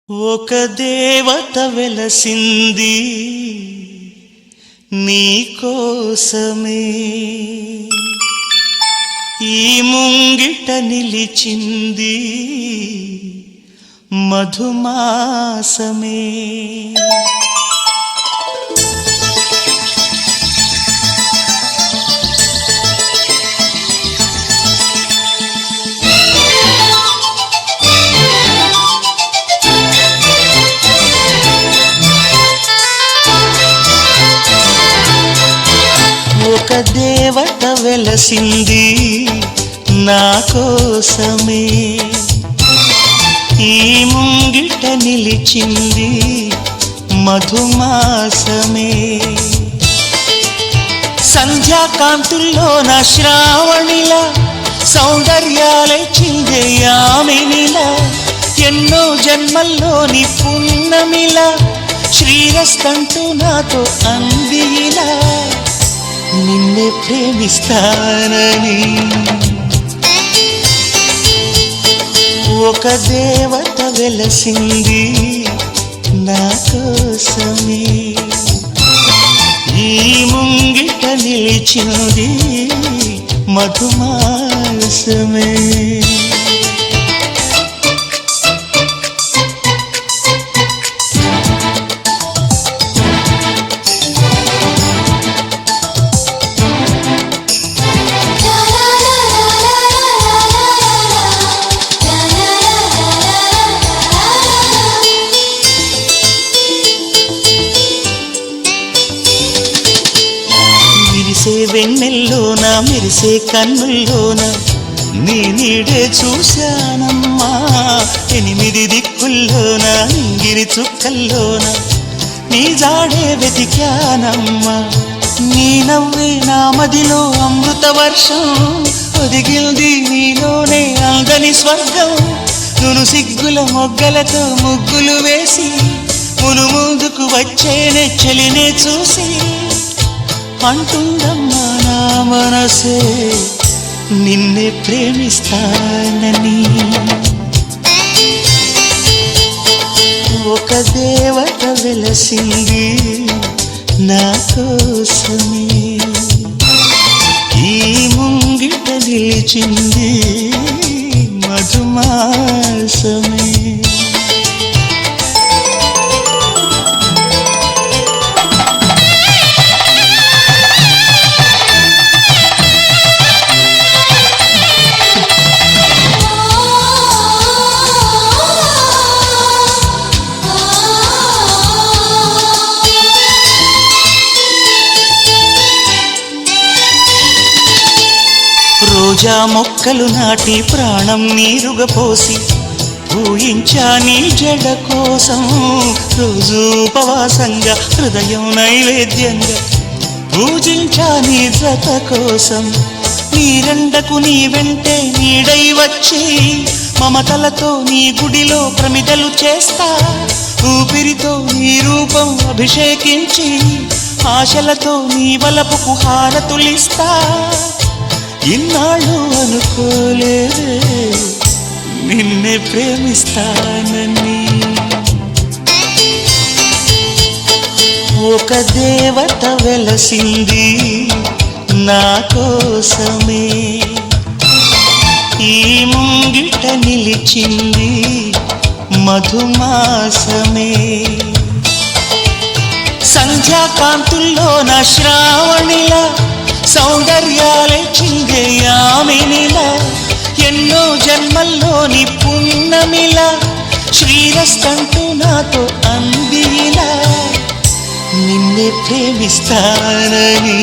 ఒక దేవత వెలసింది నీకోసమే, ఈ ముంగిట నిలిచింది మధుమాసమే. ఒక దేవత వెలసింది నా కోసమే, ఈ ముంగిట నిలిచింది మధుమాసమే. సంధ్యాకాంతుల్లో నా శ్రావణిలా సౌందర్యాలై చిందే యామినిలా, ఎన్నో జన్మల్లోని పున్నమిలా శ్రీరస్తంటూ నాతో అందిలా, నిన్నే ప్రేమిస్తానని. ఒక దేవత వెలసింది నా కోసమే, ఈ ముంగిట నిలిచింది మధుమాసమే. వెన్నెల్లోన మెరిసే కన్నుల్లోన నీ నీడే చూశానమ్మా, 8 దిక్కుల్లోన నింగిరి చుక్కల్లోన నీ జాడే వెతికానమ్మా. నీ నవ్వే నా మదిలో అమృత వర్షం, ఒదిగిల్ది నీలోనే అందని స్వర్గం. నును సిగ్గుల మొగ్గలతో ముగ్గులు వేసి మును ముందుకు వచ్చేనే చెలినే చూసి, అంటుందమ్మా నా మనసే నిన్నే ప్రేమిస్తానని. ఒక దేవత వెలసింది నా కోసమే, ఈ ముంగిట నిలిచింది మధుమాసమే. రోజా మొక్కలు నాటి ప్రాణం నీరుగా పోసి పూయించా నీ జడ కోసం, రోజు ఉపవాసంగా హృదయం నైవేద్యంగా పూజించా నీ జత కోసం. నీరెండకు నీ వెంటే నీడై వచ్చి మమతలతో నీ గుడిలో ప్రమిదలు చేస్తా, ఊపిరితో నీ రూపం అభిషేకించి ఆశలతో నీ వలపుకు హారతులిస్తా. ఇన్నాళ్ళు అనుకోలేదే నిన్నే ప్రేమిస్తానని. ఒక దేవత వెలసింది నా కోసమే, ఈ ముంగిట నిలిచింది మధుమాసమే. సంధ్యాకాంతుల్లో నా శ్రావణిలా సౌందర్యాలే చిందే యామినిలా, ఎన్నో జన్మల్లోని పున్నమిలా శ్రీరస్తంటూ నాతో అందిలా, నిన్నే ప్రేమిస్తానని.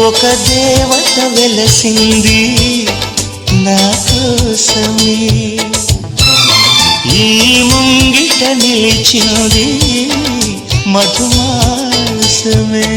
ఒక దేవత వెలసింది నా కోసమే, ఈ ముంగిట నిలిచింది మధుమాసమే.